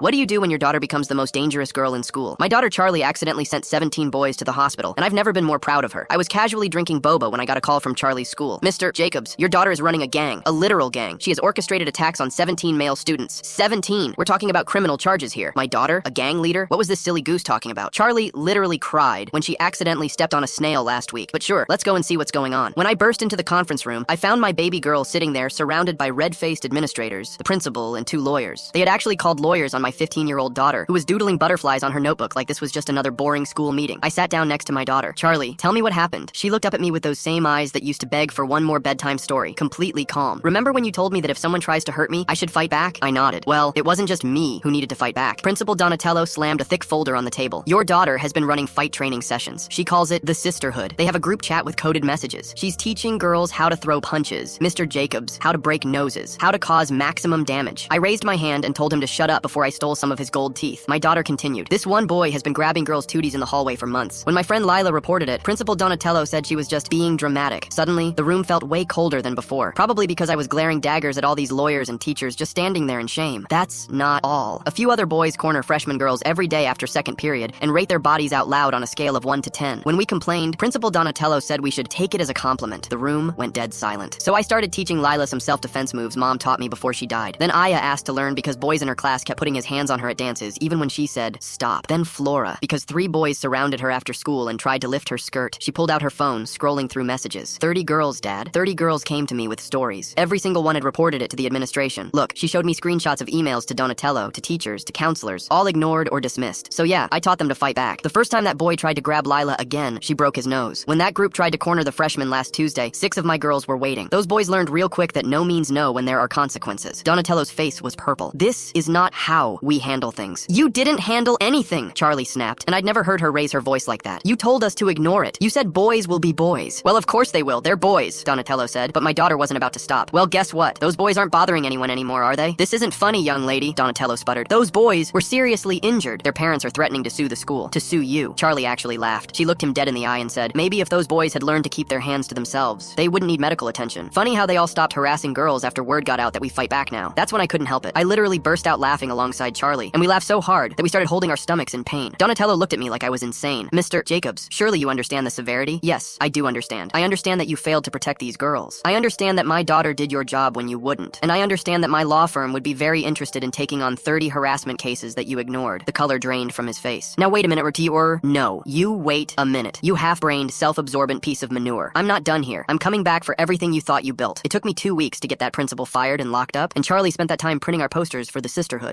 What do you do when your daughter becomes the most dangerous girl in school? My daughter Charlie accidentally sent 17 boys to the hospital, and I've never been more proud of her. I was casually drinking boba when I got a call from Charlie's school. Mr. Jacobs, your daughter is running a gang, a literal gang. She has orchestrated attacks on 17 male students. 17! We're talking about criminal charges here. My daughter? A gang leader? What was this silly goose talking about? Charlie literally cried when she accidentally stepped on a snail last week. But sure, let's go and see what's going on. When I burst into the conference room, I found my baby girl sitting there surrounded by red-faced administrators, the principal, and 2 lawyers. They had actually called lawyers on my 15-year-old daughter, who was doodling butterflies on her notebook like this was just another boring school meeting. I sat down next to my daughter. Charlie, tell me what happened. She looked up at me with those same eyes that used to beg for one more bedtime story, completely calm. Remember when you told me that if someone tries to hurt me, I should fight back? I nodded. Well, it wasn't just me who needed to fight back. Principal Donatello slammed a thick folder on the table. Your daughter has been running fight training sessions. She calls it the sisterhood. They have a group chat with coded messages. She's teaching girls how to throw punches, Mr. Jacobs, how to break noses, how to cause maximum damage. I raised my hand and told him to shut up before I stole some of his gold teeth. My daughter continued. This one boy has been grabbing girls' tooties in the hallway for months. When my friend Lila reported it, Principal Donatello said she was just being dramatic. Suddenly, the room felt way colder than before. Probably because I was glaring daggers at all these lawyers and teachers just standing there in shame. That's not all. A few other boys corner freshman girls every day after second period and rate their bodies out loud on a scale of 1 to 10. When we complained, Principal Donatello said we should take it as a compliment. The room went dead silent. So I started teaching Lila some self-defense moves Mom taught me before she died. Then Aya asked to learn because boys in her class kept putting his hands on her at dances, even when she said, stop. Then Flora, because 3 boys surrounded her after school and tried to lift her skirt. She pulled out her phone, scrolling through messages. 30 girls, Dad. 30 girls came to me with stories. Every single one had reported it to the administration. Look, she showed me screenshots of emails to Donatello, to teachers, to counselors, all ignored or dismissed. So yeah, I taught them to fight back. The first time that boy tried to grab Lila again, she broke his nose. When that group tried to corner the freshmen last Tuesday, 6 of my girls were waiting. Those boys learned real quick that no means no when there are consequences. Donatello's face was purple. This is not how we handle things. You didn't handle anything, Charlie snapped, and I'd never heard her raise her voice like that. You told us to ignore it. You said boys will be boys. Well, of course they will. They're boys, Donatello said, but my daughter wasn't about to stop. Well, guess what? Those boys aren't bothering anyone anymore, are they? This isn't funny, young lady, Donatello sputtered. Those boys were seriously injured. Their parents are threatening to sue the school. To sue you. Charlie actually laughed. She looked him dead in the eye and said, maybe if those boys had learned to keep their hands to themselves, they wouldn't need medical attention. Funny how they all stopped harassing girls after word got out that we fight back now. That's when I couldn't help it. I literally burst out laughing alongside Charlie, and we laughed so hard that we started holding our stomachs in pain. Donatello looked at me like I was insane. Mr. Jacobs, surely you understand the severity? Yes, I do understand. I understand that you failed to protect these girls. I understand that my daughter did your job when you wouldn't. And I understand that my law firm would be very interested in taking on 30 harassment cases that you ignored. The color drained from his face. Now wait a minute, no. You wait a minute. You half-brained, self-absorbent piece of manure. I'm not done here. I'm coming back for everything you thought you built. It took me 2 weeks to get that principal fired and locked up, and Charlie spent that time printing our posters for the sisterhood.